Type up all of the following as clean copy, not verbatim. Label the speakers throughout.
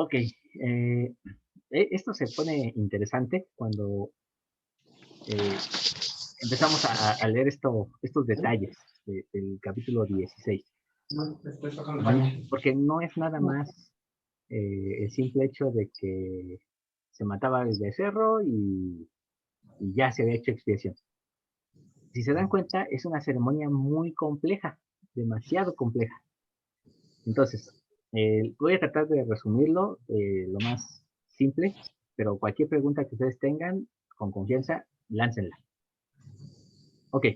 Speaker 1: Ok, esto se pone interesante cuando empezamos a leer estos detalles del capítulo 16,
Speaker 2: Después acompaña.
Speaker 1: porque no es nada más el simple hecho de que se mataba el becerro y ya se había hecho expiación. Si se dan cuenta, es una ceremonia muy compleja, demasiado compleja. Entonces, voy a tratar de resumirlo lo más simple, pero cualquier pregunta que ustedes tengan, con confianza, láncenla. Ok,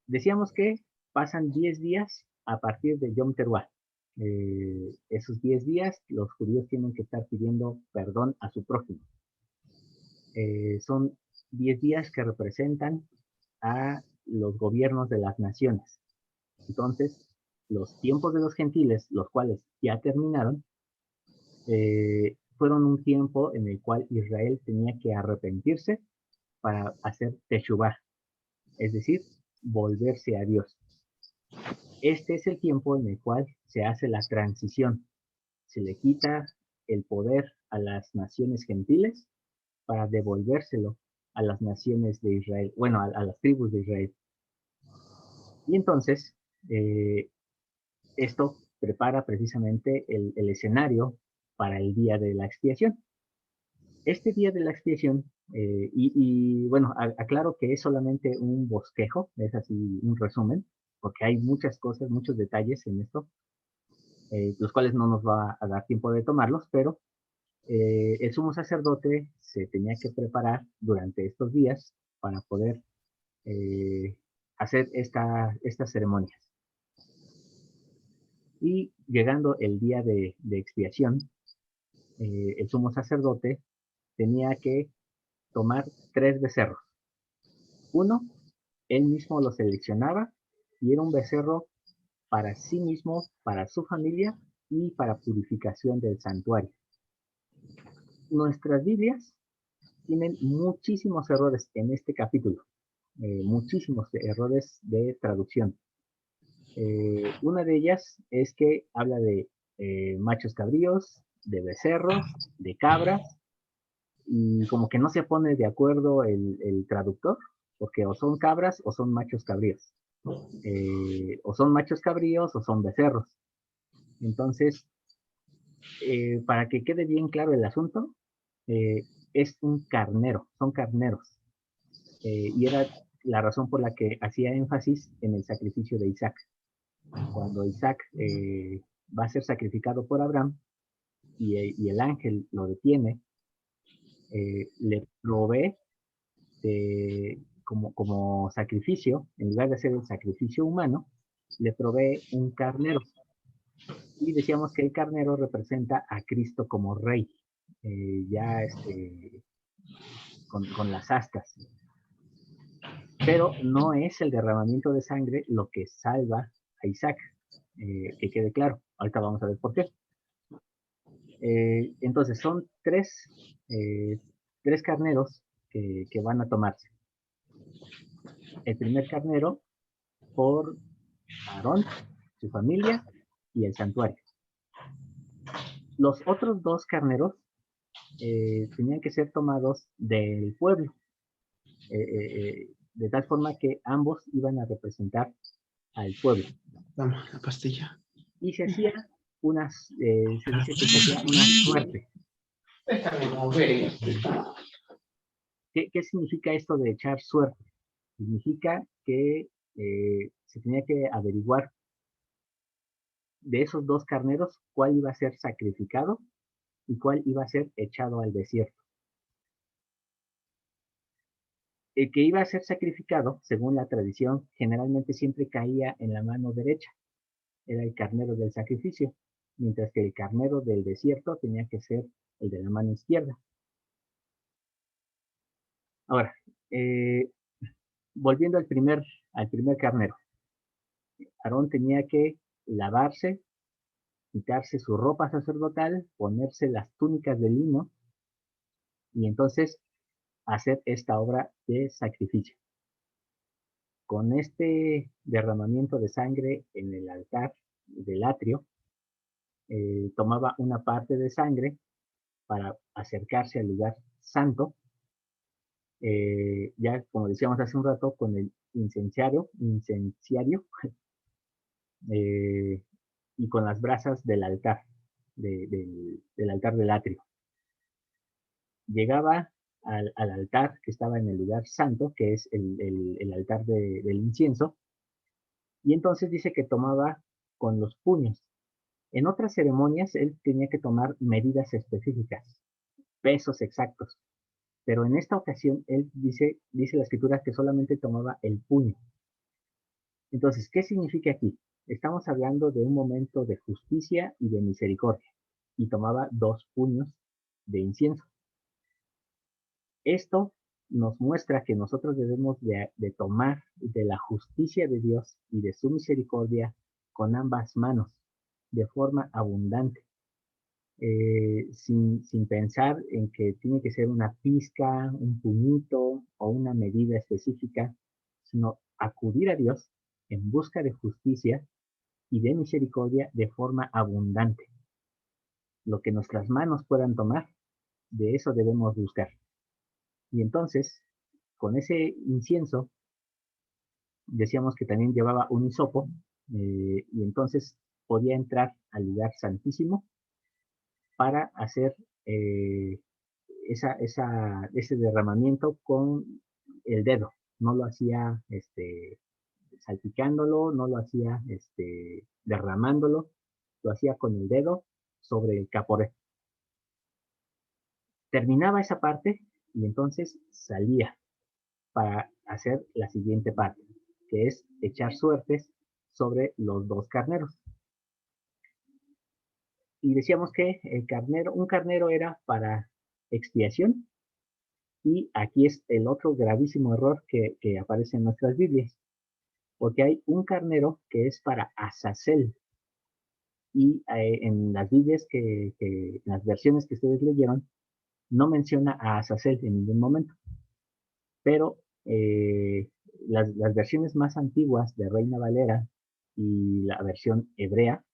Speaker 1: decíamos que pasan 10 días a partir de Yom Teruah. Esos 10 días los judíos tienen que estar pidiendo perdón a su prójimo. Son 10 días que representan a los gobiernos de las naciones. Entonces, los tiempos de los gentiles, los cuales ya terminaron, fueron un tiempo en el cual Israel tenía que arrepentirse para hacer teshuvah, es decir, volverse a Dios. Este es el tiempo en el cual se hace la transición. Se le quita el poder a las naciones gentiles para devolvérselo a las naciones de Israel, bueno, a las tribus de Israel. Y entonces, eh, esto prepara precisamente el escenario para el día de la expiación. Este día de la expiación, bueno, aclaro que es solamente un bosquejo, es así un resumen, porque hay muchas cosas, muchos detalles en esto, los cuales no nos va a dar tiempo de tomarlos, pero el sumo sacerdote se tenía que preparar durante estos días para poder eh, hacer estas ceremonias. Y llegando el día de expiación, el sumo sacerdote tenía que tomar 3 becerros. Uno, él mismo lo seleccionaba y era un becerro para sí mismo, para su familia y para purificación del santuario. Nuestras Biblias tienen muchísimos errores en este capítulo, muchísimos errores de traducción. Una de ellas es que habla de machos cabríos, de becerros, de cabras, y como que no se pone de acuerdo el traductor, porque o son cabras o son machos cabríos, o son machos cabríos o son becerros. Entonces, para que quede bien claro el asunto, es un carnero, son carneros, y era la razón por la que hacía énfasis en el sacrificio de Isaac. Cuando Isaac va a ser sacrificado por Abraham y el ángel lo detiene, le provee como sacrificio, en lugar de hacer el sacrificio humano, le provee un carnero. Y decíamos que el carnero representa a Cristo como rey, ya con las astas. Pero no es el derramamiento de sangre lo que salva a Isaac, que quede claro. Ahorita vamos a ver por qué. Entonces son tres carneros que van a tomarse. El primer carnero por Aarón, su familia y el santuario. Los otros 2 carneros tenían que ser tomados del pueblo, de tal forma que ambos iban a representar al pueblo.
Speaker 2: Toma la pastilla.
Speaker 1: Y se hacía se dice que se hacía una suerte.
Speaker 2: Déjame mover.
Speaker 1: ¿Qué significa esto de echar suerte? Significa que se tenía que averiguar de esos 2 carneros cuál iba a ser sacrificado y cuál iba a ser echado al desierto. El que iba a ser sacrificado, según la tradición, generalmente siempre caía en la mano derecha, era el carnero del sacrificio, mientras que el carnero del desierto tenía que ser el de la mano izquierda. Ahora, volviendo al primer carnero, Aarón tenía que lavarse, quitarse su ropa sacerdotal, ponerse las túnicas de lino y entonces hacer esta obra de sacrificio. Con este derramamiento de sangre en el altar del atrio, tomaba una parte de sangre para acercarse al lugar santo, ya como decíamos hace un rato, con el incenciario, eh, y con las brasas del altar, del altar del atrio. Llegaba al altar que estaba en el lugar santo, que es el altar del incienso, y entonces dice que tomaba con los puños. En otras ceremonias él tenía que tomar medidas específicas, pesos exactos, pero en esta ocasión él dice la escritura que solamente tomaba el puño. Entonces, ¿qué significa aquí? Estamos hablando de un momento de justicia y de misericordia, y tomaba 2 puños de incienso. Esto nos muestra que nosotros debemos de tomar de la justicia de Dios y de su misericordia con ambas manos, de forma abundante, sin pensar en que tiene que ser una pizca, un puñito o una medida específica, sino acudir a Dios en busca de justicia y de misericordia de forma abundante. Lo que nuestras manos puedan tomar, de eso debemos buscar. Y entonces, con ese incienso, decíamos que también llevaba un hisopo, y entonces podía entrar al lugar santísimo para hacer eh, ese derramamiento con el dedo. No lo hacía salpicándolo, no lo hacía derramándolo, lo hacía con el dedo sobre el caporet. Terminaba esa parte y entonces salía para hacer la siguiente parte, que es echar suertes sobre los 2 carneros. Y decíamos que un carnero era para expiación, y aquí es el otro gravísimo error que aparece en nuestras Biblias, porque hay un carnero que es para Azazel, y en las Biblias en las versiones que ustedes leyeron, no menciona a Azazel en ningún momento, pero las versiones más antiguas de Reina Valera y la versión hebrea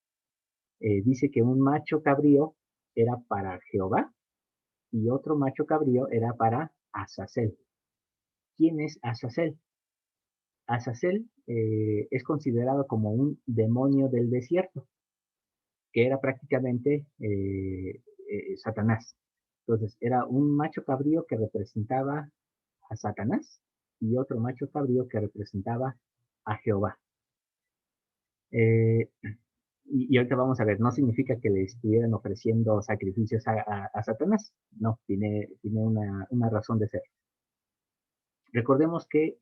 Speaker 1: dice que un macho cabrío era para Jehová y otro macho cabrío era para Azazel. ¿Quién es Azazel? Azazel es considerado como un demonio del desierto, que era prácticamente Satanás. Entonces, era un macho cabrío que representaba a Satanás y otro macho cabrío que representaba a Jehová. Y ahorita vamos a ver, no significa que le estuvieran ofreciendo sacrificios a Satanás, no, tiene una razón de ser. Recordemos que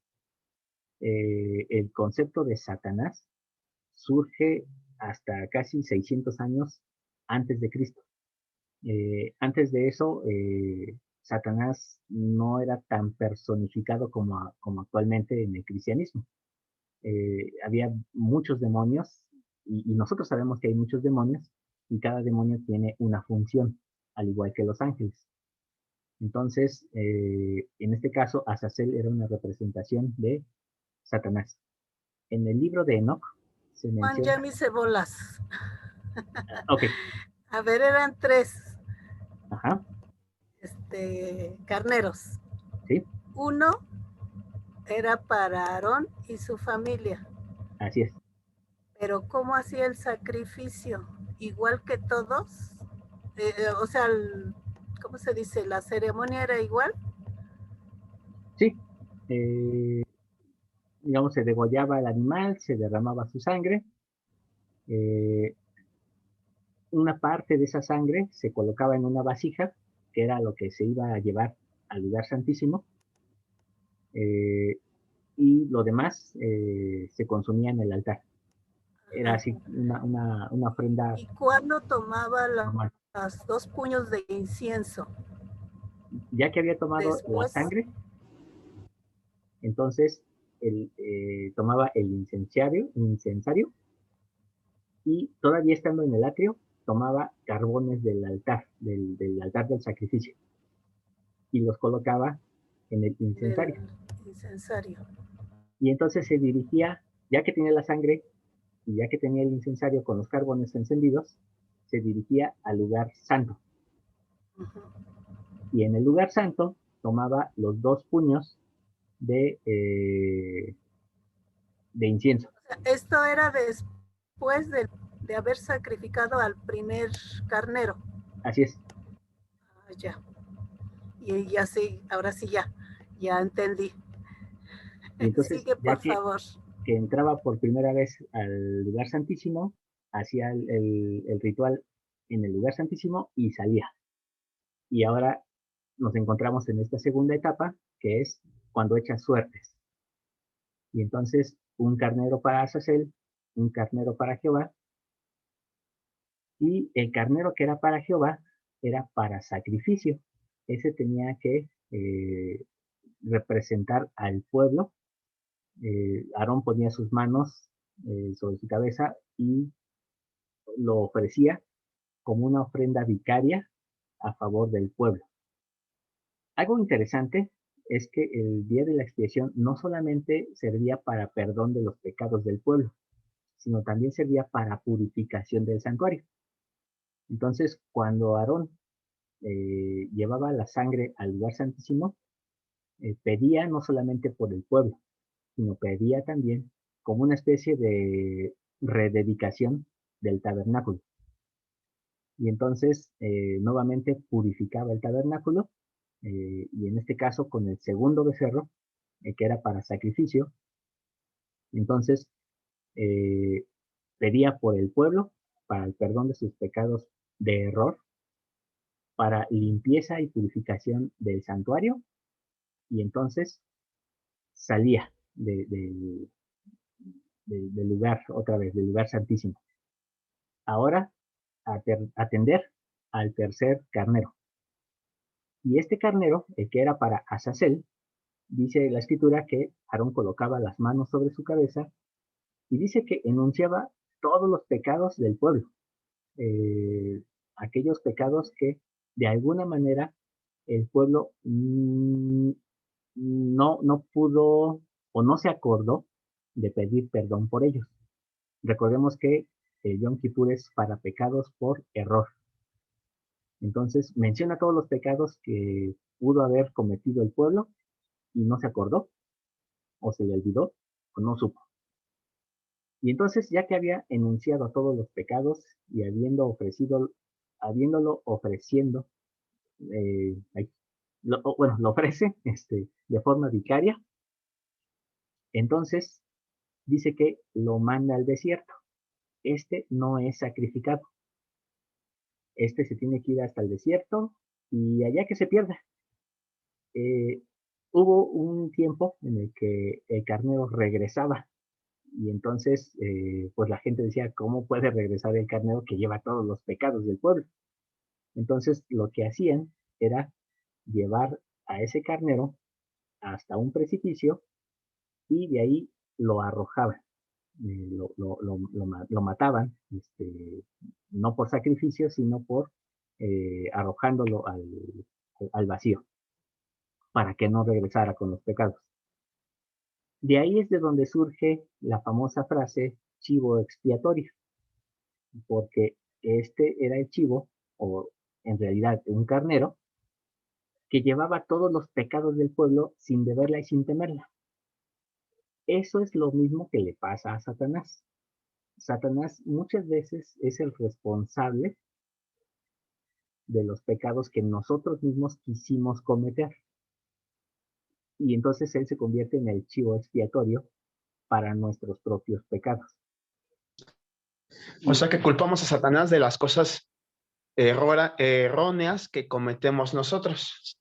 Speaker 1: el concepto de Satanás surge hasta casi 600 años antes de Cristo. Antes de eso, Satanás no era tan personificado como actualmente en el cristianismo. Había muchos demonios y nosotros sabemos que hay muchos demonios y cada demonio tiene una función, al igual que los ángeles. Entonces, en este caso, Azazel era una representación de Satanás. En el libro de Enoch se
Speaker 3: Juan, ya
Speaker 1: menciona...
Speaker 3: me hice bolas.
Speaker 1: Ok,
Speaker 3: A ver, eran 3
Speaker 1: ajá,
Speaker 3: carneros.
Speaker 1: sí,
Speaker 3: Uno era para Aarón y su familia.
Speaker 1: así es.
Speaker 3: Pero ¿cómo hacía el sacrificio? Igual que todos. O sea, ¿cómo se dice? ¿La ceremonia era igual?
Speaker 1: Sí, digamos, se degollaba el animal, se derramaba su sangre, eh, una parte de esa sangre se colocaba en una vasija, que era lo que se iba a llevar al lugar santísimo, eh, y lo demás se consumía en el altar. Era así una ofrenda
Speaker 3: ¿Y cuándo tomaba
Speaker 1: normal.
Speaker 3: las 2 puños de incienso?
Speaker 1: Ya que había tomado la
Speaker 3: Después,
Speaker 1: sangre, entonces tomaba el incensario, y todavía estando en el atrio, tomaba carbones del altar del sacrificio, y los colocaba en el incensario.
Speaker 3: del incensario.
Speaker 1: Y entonces se dirigía, ya que tenía la sangre y ya que tenía el incensario con los carbones encendidos, se dirigía al lugar santo.
Speaker 3: Ujú.
Speaker 1: Y en el lugar santo tomaba los 2 puños de incienso.
Speaker 3: O sea, esto era después de haber sacrificado al primer carnero.
Speaker 1: Así es.
Speaker 3: Ah, ya. Y ya sí, ahora sí ya entendí.
Speaker 1: Y entonces,
Speaker 3: Sigue,
Speaker 1: ya
Speaker 3: por favor.
Speaker 1: que entraba por primera vez al lugar santísimo, hacía el ritual en el lugar santísimo y salía. Y ahora nos encontramos en esta segunda etapa, que es cuando echa suertes. Y entonces, un carnero para Azazel, un carnero para Jehová, y el carnero que era para Jehová era para sacrificio. Ese tenía que representar al pueblo. Aarón ponía sus manos sobre su cabeza y lo ofrecía como una ofrenda vicaria a favor del pueblo. Algo interesante es que el día de la expiación no solamente servía para perdón de los pecados del pueblo, sino también servía para purificación del santuario. Entonces, cuando Aarón llevaba la sangre al lugar santísimo, pedía no solamente por el pueblo, sino pedía también como una especie de rededicación del tabernáculo. Y entonces nuevamente purificaba el tabernáculo, y en este caso con el segundo becerro, que era para sacrificio. Entonces eh, pedía por el pueblo, para el perdón de sus pecados de error, para limpieza y purificación del santuario, y entonces salía del lugar, otra vez, del lugar santísimo. Ahora, atender al tercer carnero. Y este carnero, el que era para Azazel, dice la escritura que Aarón colocaba las manos sobre su cabeza y dice que enunciaba todos los pecados del pueblo, aquellos pecados que de alguna manera el pueblo no pudo o no se acordó de pedir perdón por ellos. Recordemos que Yom Kippur es para pecados por error. Entonces menciona todos los pecados que pudo haber cometido el pueblo y no se acordó, o se le olvidó, o no supo. Y entonces, ya que había enunciado todos los pecados y habiéndolo ofreciendo, lo ofrece de forma vicaria, entonces dice que lo manda al desierto. Este no es sacrificado. Este se tiene que ir hasta el desierto y allá que se pierda. Eh, Hubo un tiempo en el que el carnero regresaba y entonces pues la gente decía, ¿cómo puede regresar el carnero que lleva todos los pecados del pueblo? Entonces lo que hacían era llevar a ese carnero hasta un precipicio y de ahí lo arrojaban, lo mataban, no por sacrificio, sino por arrojándolo al vacío, para que no regresara con los pecados. De ahí es de donde surge la famosa frase chivo expiatorio, porque este era el chivo, o en realidad un carnero, que llevaba todos los pecados del pueblo sin deberla y sin temerla. Eso es lo mismo que le pasa a Satanás. Satanás muchas veces es el responsable de los pecados que nosotros mismos quisimos cometer. Y entonces él se convierte en el chivo expiatorio para nuestros propios pecados.
Speaker 2: O sea que culpamos a Satanás de las cosas erróneas que cometemos nosotros,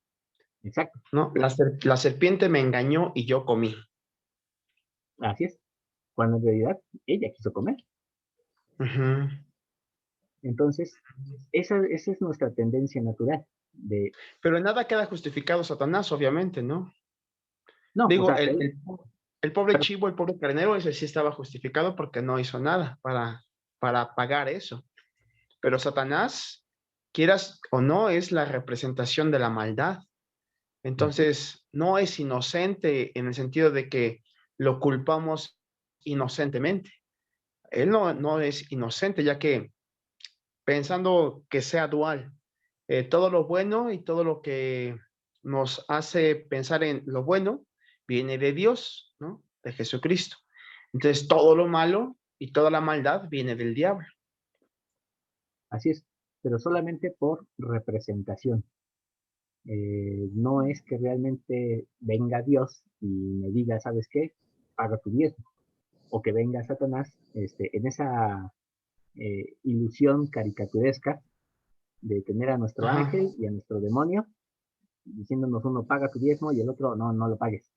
Speaker 1: Exacto,
Speaker 2: ¿no? La serpiente me engañó y yo comí.
Speaker 1: así es. Cuando en realidad ella quiso comer.
Speaker 2: Ujú.
Speaker 1: Entonces, esa es nuestra tendencia natural.
Speaker 2: Pero en nada queda justificado Satanás, obviamente, ¿no?
Speaker 1: No, o
Speaker 2: Digo,
Speaker 1: sea,
Speaker 2: el pobre chivo, el pobre carnero, ese sí estaba justificado porque no hizo nada para pagar eso. Pero Satanás, quieras o no, es la representación de la maldad. Entonces, no es inocente en el sentido de que lo culpamos inocentemente. Él no es inocente, ya que pensando que sea dual, todo lo bueno y todo lo que nos hace pensar en lo bueno viene de Dios, ¿no? De Jesucristo. Entonces, todo lo malo y toda la maldad viene del diablo.
Speaker 1: Así es, pero solamente por representación. No es que realmente venga Dios y me diga, ¿sabes qué? Paga tu diezmo. O que venga Satanás en esa ilusión caricaturesca de tener a nuestro
Speaker 2: Ajá.
Speaker 1: ángel y a nuestro demonio, diciéndonos uno paga tu diezmo y el otro no, no lo pagues.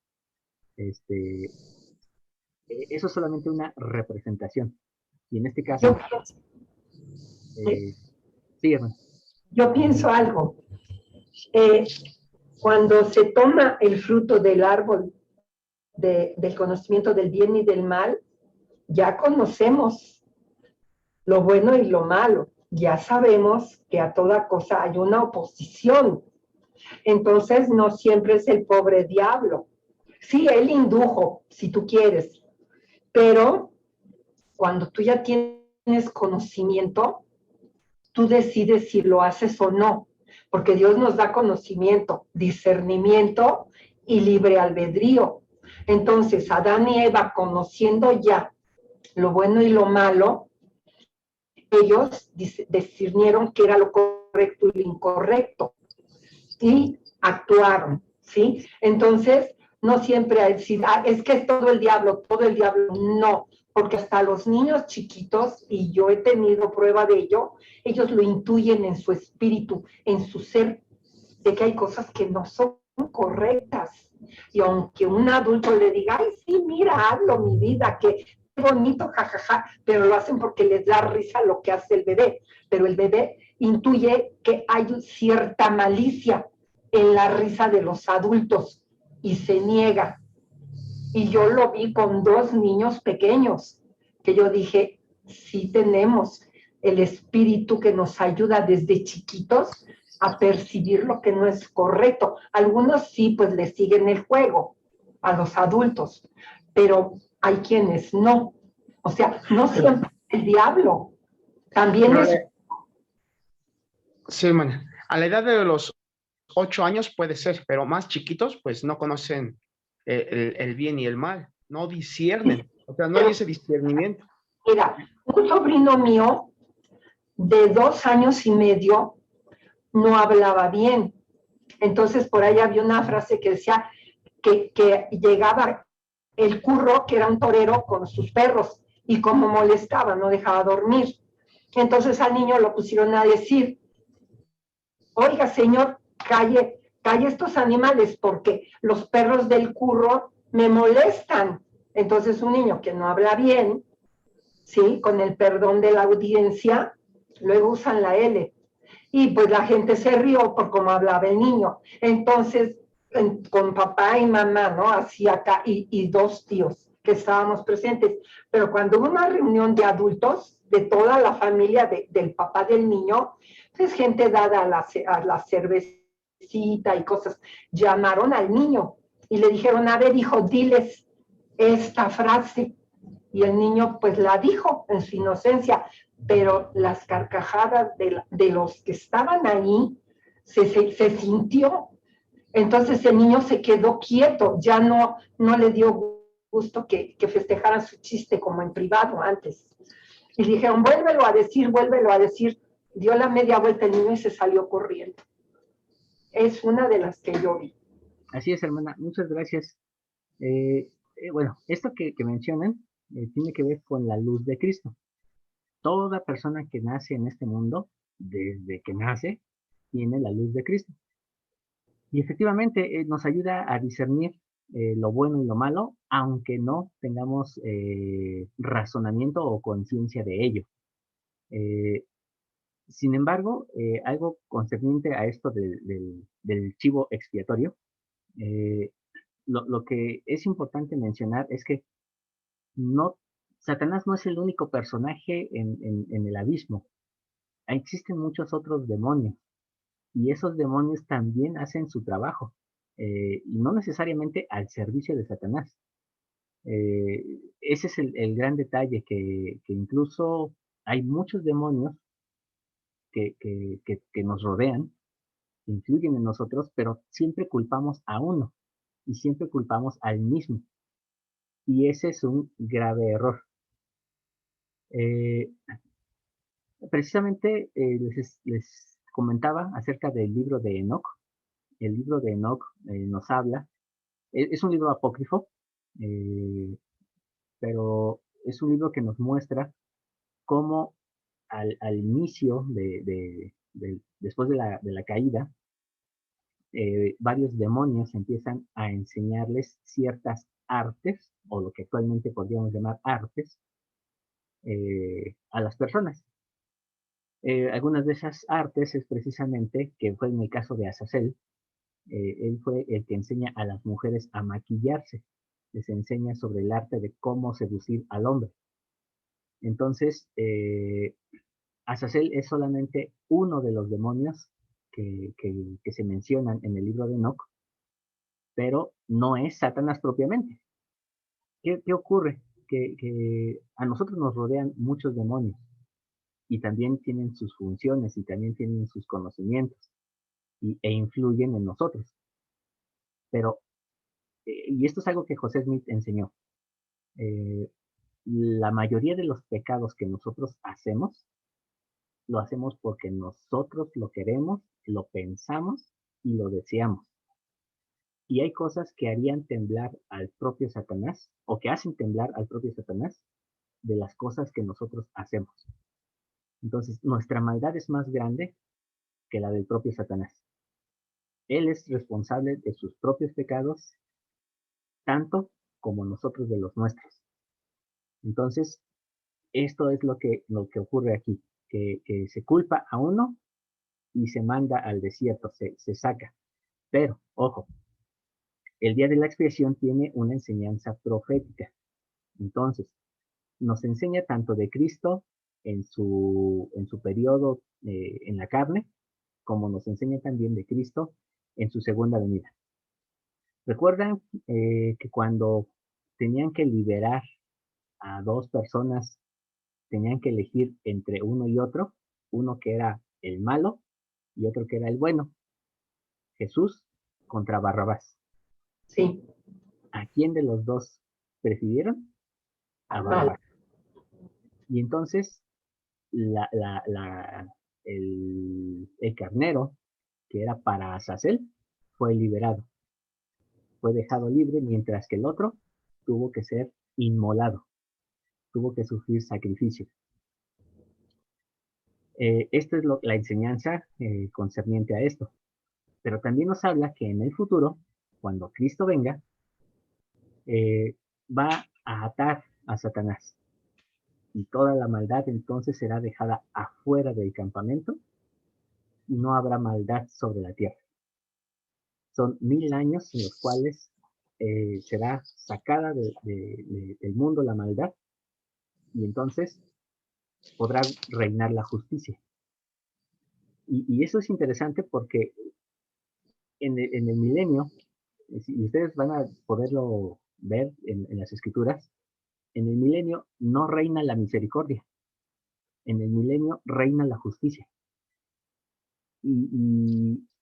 Speaker 1: Eso es solamente una representación. Y en este
Speaker 4: Yo
Speaker 1: caso,
Speaker 4: pienso,
Speaker 1: eh, sí, hermano.
Speaker 4: yo pienso algo. Eh, Cuando se toma el fruto del árbol del conocimiento del bien y del mal, ya conocemos lo bueno y lo malo. Ya sabemos que a toda cosa hay una oposición. Entonces no siempre es el pobre diablo. Sí, él indujo, si tú quieres, pero cuando tú ya tienes conocimiento, tú decides si lo haces o no, porque Dios nos da conocimiento, discernimiento y libre albedrío. Entonces, Adán y Eva, conociendo ya lo bueno y lo malo, ellos discernieron qué era lo correcto y lo incorrecto y actuaron, ¿sí? Entonces, no siempre a decir, es que es todo el diablo, no, porque hasta los niños chiquitos, y yo he tenido prueba de ello, ellos lo intuyen en su espíritu, en su ser, de que hay cosas que no son correctas. Y aunque un adulto le diga, ay, sí, mira, hazlo, mi vida, que bonito, jajaja, pero lo hacen porque les da risa lo que hace el bebé. Pero el bebé intuye que hay cierta malicia en la risa de los adultos y se niega. Y yo lo vi con 2 niños pequeños, que yo dije, sí tenemos el espíritu que nos ayuda desde chiquitos a percibir lo que no es correcto. Algunos sí, pues le siguen el juego a los adultos, pero hay quienes no. O sea, no siempre es el diablo, también
Speaker 2: Pero
Speaker 4: es...
Speaker 2: sí, hermana. A la edad de los 8 años puede ser, pero más chiquitos, pues no conocen el bien y el mal, no disciernen, o sea, no hay ese discernimiento.
Speaker 4: Mira, un sobrino mío de 2 años y medio no hablaba bien. Entonces, por ahí había una frase que decía que llegaba el curro, que era un torero, con sus perros, y como molestaba, no dejaba dormir. Entonces al niño lo pusieron a decir, oiga, señor, calle estos animales, porque los perros del curro me molestan. Entonces un niño que no habla bien, ¿sí? Con el perdón de la audiencia, luego usan la L. Y pues la gente se rió por cómo hablaba el niño. Entonces, con papá y mamá, ¿no? Así acá, y 2 tíos que estábamos presentes. Pero cuando hubo una reunión de adultos, de toda la familia del papá del niño, pues gente dada a la cervecita y cosas, llamaron al niño y le dijeron, a ver, hijo, diles esta frase. Y el niño pues la dijo en su inocencia, pero las carcajadas de los que estaban ahí se sintió. Entonces el niño se quedó quieto, ya no le dio gusto que festejaran su chiste como en privado antes. Y dijeron, vuélvelo a decir. Dio la media vuelta el niño y se salió corriendo. Es una de las que yo vi.
Speaker 1: Así es, hermana. Muchas gracias. Bueno, esto que mencionan tiene que ver con la luz de Cristo. Toda persona que nace en este mundo, desde que nace, tiene la luz de Cristo. Y efectivamente nos ayuda a discernir lo bueno y lo malo, aunque no tengamos razonamiento o conciencia de ello. Eh, Sin embargo, algo concerniente a esto del chivo expiatorio, eh, lo que es importante mencionar es que no, Satanás no es el único personaje en el abismo. Existen muchos otros demonios y esos demonios también hacen su trabajo y no necesariamente al servicio de Satanás. Ese es el gran detalle, que incluso hay muchos demonios que nos rodean que influyen en nosotros, pero siempre culpamos a uno y siempre culpamos al mismo. Y ese es un grave error. Eh, Precisamente les comentaba acerca del libro de Enoc. El libro de Enoc nos habla, es un libro apócrifo, eh, pero es un libro que nos muestra cómo al inicio después de la caída, varios demonios empiezan a enseñarles ciertas artes, o lo que actualmente podríamos llamar artes, a las personas. Algunas de esas artes es precisamente, que fue en el caso de Azazel, él fue el que enseña a las mujeres a maquillarse, les enseña sobre el arte de cómo seducir al hombre. Entonces, Azazel es solamente uno de los demonios que se mencionan en el libro de Enoch, pero no es Satanás propiamente. ¿Qué ocurre? Que a nosotros nos rodean muchos demonios y también tienen sus funciones y también tienen sus conocimientos e influyen en nosotros. Pero, y esto es algo que José Smith enseñó, la mayoría de los pecados que nosotros hacemos, lo hacemos porque nosotros lo queremos, lo pensamos y lo deseamos. Y hay cosas que harían temblar al propio Satanás, o que hacen temblar al propio Satanás, de las cosas que nosotros hacemos. Entonces, nuestra maldad es más grande que la del propio Satanás. Él es responsable de sus propios pecados, tanto como nosotros de los nuestros. Entonces, esto es lo que ocurre aquí, que se culpa a uno y se manda al desierto, se saca. Pero, ojo, el día de la expiación tiene una enseñanza profética. Entonces, nos enseña tanto de Cristo en su periodo en la carne, como nos enseña también de Cristo en su segunda venida. ¿Recuerdan que cuando tenían que liberar a dos personas, tenían que elegir entre uno y otro, uno que era el malo y otro que era el bueno? Jesús contra Barrabás.
Speaker 4: Sí.
Speaker 1: ¿A quién de los dos prefirieron? A Barrabás. Y entonces la, la, la, el carnero, que era para Azazel, fue liberado. Fue dejado libre, mientras que el otro tuvo que ser inmolado, tuvo que sufrir sacrificio. Esta es la enseñanza concerniente a esto. Pero también nos habla que en el futuro, cuando Cristo venga, va a atar a Satanás. Y toda la maldad entonces será dejada afuera del campamento y no habrá maldad sobre la tierra. Son 1000 años en los cuales será sacada del mundo la maldad y entonces podrá reinar la justicia. Y eso es interesante porque en el milenio, y ustedes van a poderlo ver en las escrituras, en el milenio no reina la misericordia, en el milenio reina la justicia.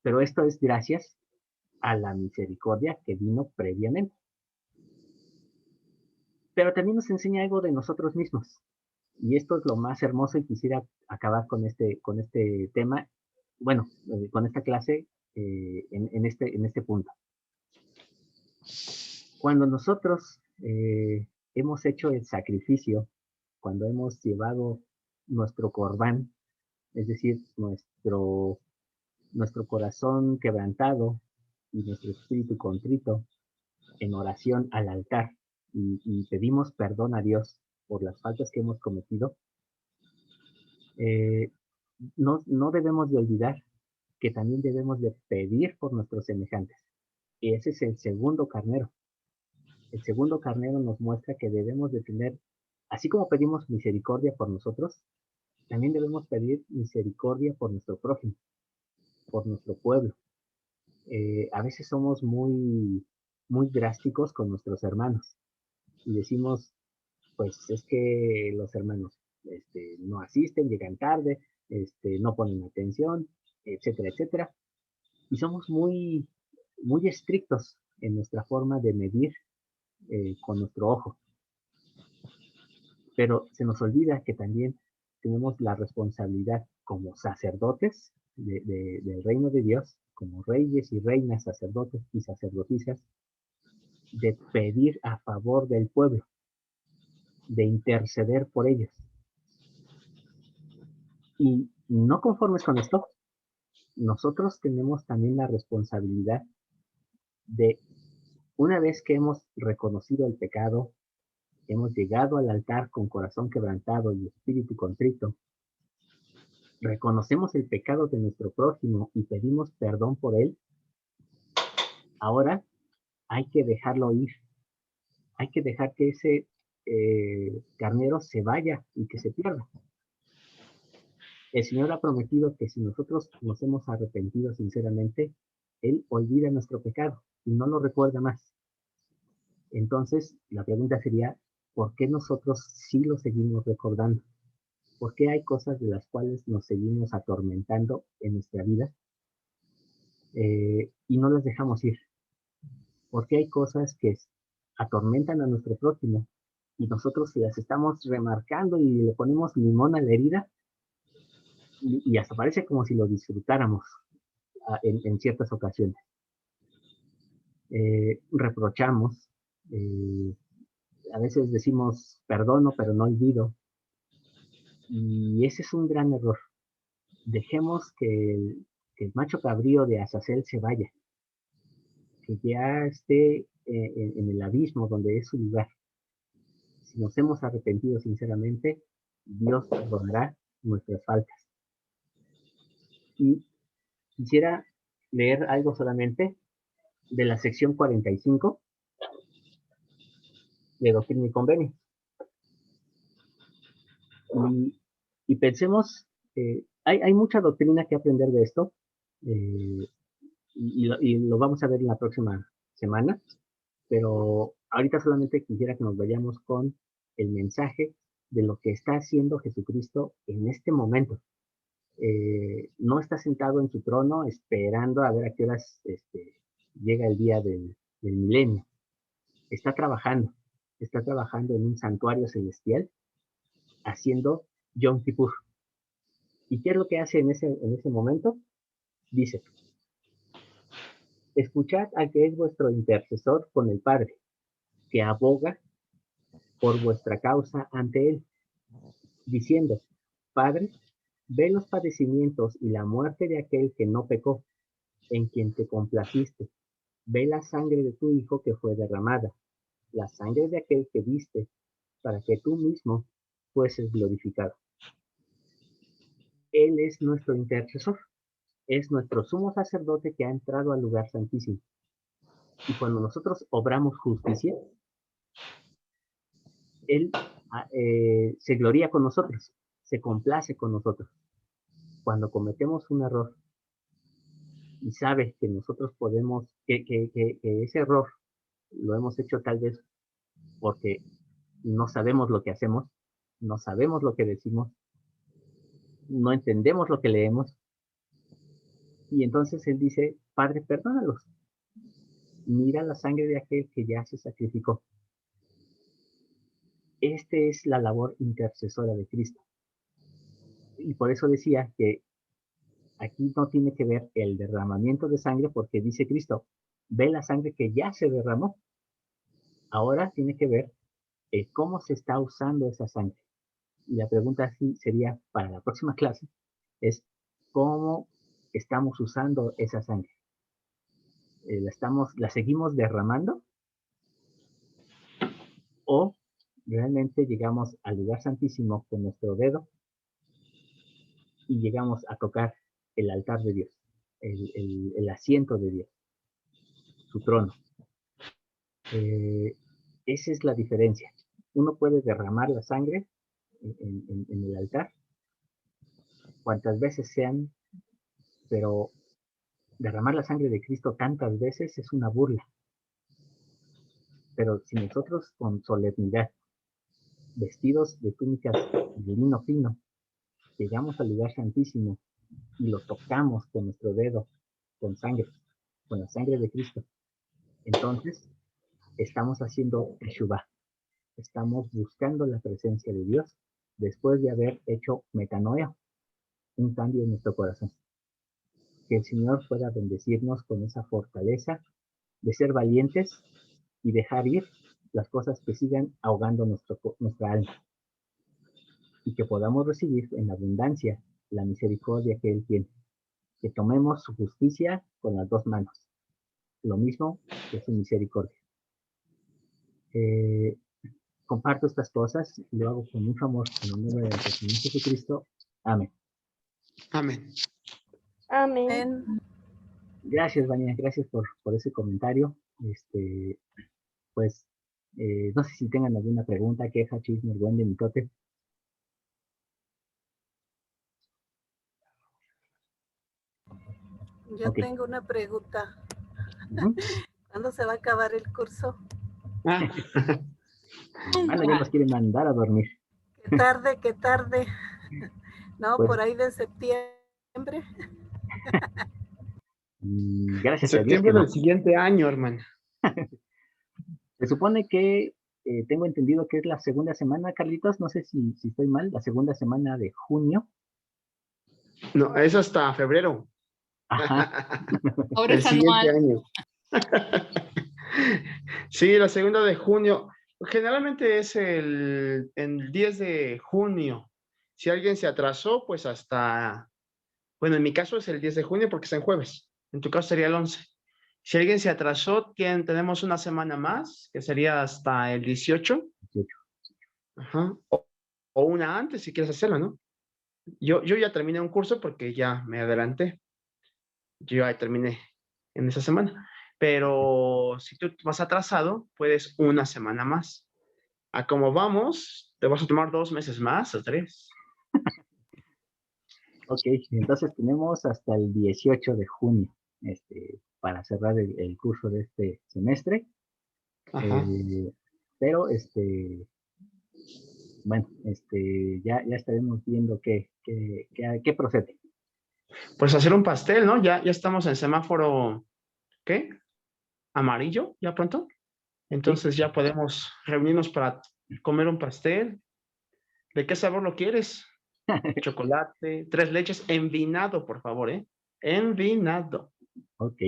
Speaker 1: Pero esto es gracias a la misericordia que vino previamente. Pero también nos enseña algo de nosotros mismos. Y esto es lo más hermoso y quisiera acabar con este tema, bueno, con esta clase en este punto. Cuando nosotros hemos hecho el sacrificio, cuando hemos llevado nuestro corbán, es decir, nuestro corazón quebrantado y nuestro espíritu contrito en oración al altar y pedimos perdón a Dios por las faltas que hemos cometido, no debemos de olvidar que también debemos de pedir por nuestros semejantes. Y ese es el segundo carnero. El segundo carnero nos muestra que debemos de tener, así como pedimos misericordia por nosotros, también debemos pedir misericordia por nuestro prójimo, por nuestro pueblo. A veces somos muy drásticos con nuestros hermanos y decimos, pues es que los hermanos no asisten, llegan tarde, no ponen atención, etcétera, etcétera. Y somos muy, muy estrictos en nuestra forma de medir con nuestro ojo. Pero se nos olvida que también tenemos la responsabilidad como sacerdotes del reino de Dios, como reyes y reinas, sacerdotes y sacerdotisas, de pedir a favor del pueblo, de interceder por ellos. Y no conformes con esto, nosotros tenemos también la responsabilidad de, una vez que hemos reconocido el pecado, hemos llegado al altar con corazón quebrantado y espíritu contrito, reconocemos el pecado de nuestro prójimo y pedimos perdón por él, ahora hay que dejarlo ir. Hay que dejar que ese carnero se vaya y que se pierda. El Señor ha prometido que si nosotros nos hemos arrepentido sinceramente, Él olvida nuestro pecado y no lo recuerda más. Entonces, la pregunta sería, ¿por qué nosotros sí lo seguimos recordando? ¿Por qué hay cosas de las cuales nos seguimos atormentando en nuestra vida y no las dejamos ir? ¿Por qué hay cosas que atormentan a nuestro prójimo y nosotros las estamos remarcando y le ponemos limón a la herida y hasta parece como si lo disfrutáramos en ciertas ocasiones? Reprochamos, a veces decimos perdono pero no olvido, y ese es un gran error. Dejemos que el macho cabrío de Azazel se vaya, que ya esté en el abismo donde es su lugar. Si nos hemos arrepentido sinceramente, Dios perdonará nuestras faltas. Y quisiera leer algo solamente de la sección 45 de Doctrina y Convenio. Y pensemos, hay mucha doctrina que aprender de esto, y lo vamos a ver en la próxima semana, pero ahorita solamente quisiera que nos vayamos con el mensaje de lo que está haciendo Jesucristo en este momento. No está sentado en su trono esperando a ver a qué horas llega el día del milenio. Está trabajando en un santuario celestial haciendo Yom Kippur. ¿Y qué es lo que hace en ese momento? Dice, escuchad al que es vuestro intercesor con el Padre, que aboga por vuestra causa ante él, diciendo, Padre, ve los padecimientos y la muerte de aquel que no pecó, en quien te complaciste. Ve la sangre de tu Hijo que fue derramada, la sangre de aquel que diste, para que tú mismo fueses glorificado. Él es nuestro intercesor, es nuestro sumo sacerdote que ha entrado al lugar santísimo. Y cuando nosotros obramos justicia, Él se gloria con nosotros, se complace con nosotros. Cuando cometemos un error y sabe que nosotros podemos, que ese error lo hemos hecho tal vez porque no sabemos lo que hacemos, no sabemos lo que decimos, no entendemos lo que leemos, y entonces Él dice, Padre, perdónalos. Mira la sangre de aquel que ya se sacrificó. Esta es la labor intercesora de Cristo. Y por eso decía que aquí no tiene que ver el derramamiento de sangre, porque dice Cristo, ve la sangre que ya se derramó. Ahora tiene que ver cómo se está usando esa sangre. Y la pregunta así sería para la próxima clase, es cómo estamos usando esa sangre. ¿La seguimos derramando? ¿O realmente llegamos al lugar santísimo con nuestro dedo y llegamos a tocar el altar de Dios, el asiento de Dios, su trono? Esa es la diferencia. Uno puede derramar la sangre en el altar, cuantas veces sean, pero derramar la sangre de Cristo tantas veces es una burla. Pero si nosotros con solemnidad, vestidos de túnicas de lino fino, llegamos al lugar santísimo y lo tocamos con nuestro dedo con sangre, con la sangre de Cristo. Entonces, estamos haciendo teshuvah. Estamos buscando la presencia de Dios después de haber hecho metanoia, un cambio en nuestro corazón. Que el Señor pueda bendecirnos con esa fortaleza de ser valientes y dejar ir las cosas que sigan ahogando nuestra alma. Y que podamos recibir en abundancia la misericordia que Él tiene. Que tomemos su justicia con las dos manos. Lo mismo que su misericordia. Comparto estas cosas y lo hago con mucho amor en el nombre de nuestro Señor Jesucristo. Amén.
Speaker 2: Amén.
Speaker 3: Amén.
Speaker 1: Gracias, Vania, gracias por ese comentario. Pues, no sé si tengan alguna pregunta, queja, chisme, duende, mitote.
Speaker 3: Yo
Speaker 1: Ok.
Speaker 3: tengo una pregunta.
Speaker 1: Ujú.
Speaker 3: ¿Cuándo se va a acabar el curso?
Speaker 2: Ah,
Speaker 1: Ana ya nos quiere mandar a dormir.
Speaker 3: Qué tarde, qué tarde. No,
Speaker 1: Pues,
Speaker 3: por ahí de septiembre.
Speaker 1: gracias a Dios
Speaker 2: septiembre
Speaker 1: que no.
Speaker 2: del siguiente año, hermano.
Speaker 1: Se supone que tengo entendido que es la segunda semana, Carlitos, no sé si estoy mal, la segunda semana de junio.
Speaker 2: No, es hasta febrero.
Speaker 1: Ajá.
Speaker 5: Ahora
Speaker 2: El
Speaker 5: es
Speaker 2: siguiente
Speaker 5: anual.
Speaker 2: año. Sí, la segunda de junio. Generalmente es el 10 de junio. Si alguien se atrasó, pues hasta, bueno, en mi caso es el 10 de junio porque es en jueves. En tu caso sería el 11. Si alguien se atrasó, tenemos una semana más, que sería hasta el 18.
Speaker 1: 18.
Speaker 2: Ajá. O una antes, si quieres hacerlo, ¿no? Yo ya terminé un curso porque ya me adelanté. Yo ya terminé en esa semana. Pero si tú vas atrasado, puedes una semana más. A como vamos, te vas a tomar 2 meses más o 3.
Speaker 1: Ok, entonces tenemos hasta el 18 de junio para cerrar el curso de este semestre.
Speaker 2: Ajá.
Speaker 1: Pero, bueno, ya estaremos viendo qué procede.
Speaker 2: Pues hacer un pastel, ¿no? Ya estamos en semáforo, ¿qué? Amarillo, ya pronto. Entonces ya podemos reunirnos para comer un pastel. ¿De qué sabor lo quieres? Chocolate, 3 leches, envinado, por favor, ¿eh? Envinado.
Speaker 1: Ok,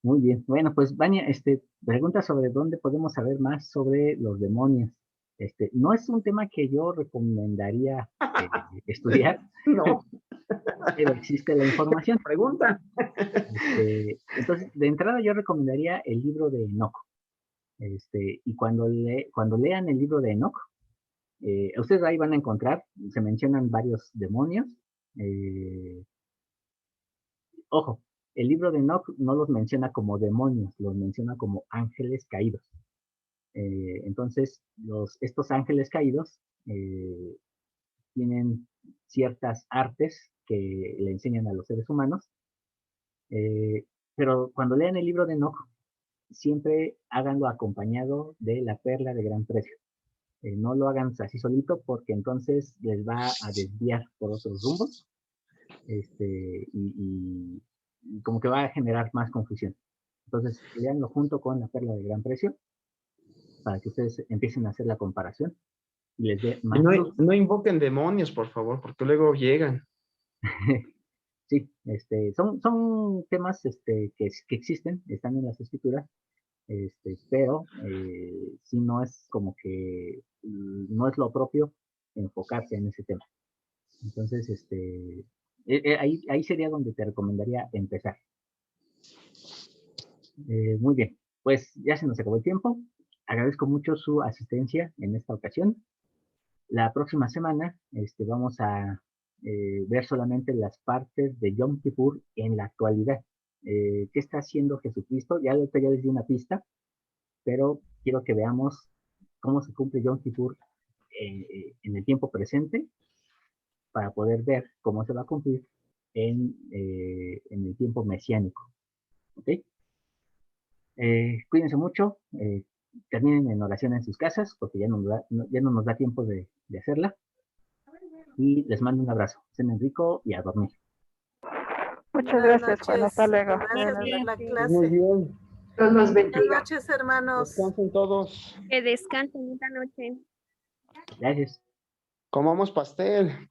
Speaker 1: muy bien. Bueno, pues Vania, pregunta sobre dónde podemos saber más sobre los demonios. No es un tema que yo recomendaría estudiar,
Speaker 2: No,
Speaker 1: pero existe la información.
Speaker 2: pregunta.
Speaker 1: Entonces, de entrada yo recomendaría el libro de Enoch. Y cuando lean el libro de Enoch, ustedes ahí van a encontrar, se mencionan varios demonios. Ojo, el libro de Enoch no los menciona como demonios, los menciona como ángeles caídos. Entonces, estos ángeles caídos tienen ciertas artes que le enseñan a los seres humanos, pero cuando lean el libro de Enoch, siempre háganlo acompañado de la perla de gran precio. No lo hagan así solito porque entonces les va a desviar por otros rumbos y como que va a generar más confusión. Entonces, leanlo junto con la perla de gran precio para que ustedes empiecen a hacer la comparación y les dé
Speaker 2: Y
Speaker 1: más luz.
Speaker 2: no invoquen demonios, por favor, porque luego llegan.
Speaker 1: Sí, son temas que existen, están en las escrituras, pero sí no es como que no es lo propio enfocarse en ese tema. Entonces, ahí sería donde te recomendaría empezar. Muy bien, pues ya se nos acabó el tiempo. Agradezco mucho su asistencia en esta ocasión. La próxima semana vamos a ver solamente las partes de Yom Kippur en la actualidad. ¿Qué está haciendo Jesucristo? Ya les di una pista, pero quiero que veamos cómo se cumple Yom Kippur en el tiempo presente para poder ver cómo se va a cumplir en el tiempo mesiánico. ¿Ok? Cuídense mucho, terminen en oración en sus casas porque ya no nos da tiempo de hacerla. Y les mando un abrazo. Cenen rico y a dormir.
Speaker 5: Muchas
Speaker 3: Buenas
Speaker 5: gracias, Juan.
Speaker 3: noches.
Speaker 5: Hasta luego.
Speaker 3: Gracias
Speaker 5: Buenas
Speaker 3: por la
Speaker 5: noches.
Speaker 2: Muy
Speaker 3: clase.
Speaker 2: bien.
Speaker 4: Dios los
Speaker 3: Buenas
Speaker 4: bendiga.
Speaker 3: noches, hermanos.
Speaker 2: Descansen todos.
Speaker 6: Que descansen esta noche.
Speaker 1: Gracias.
Speaker 2: Comamos pastel.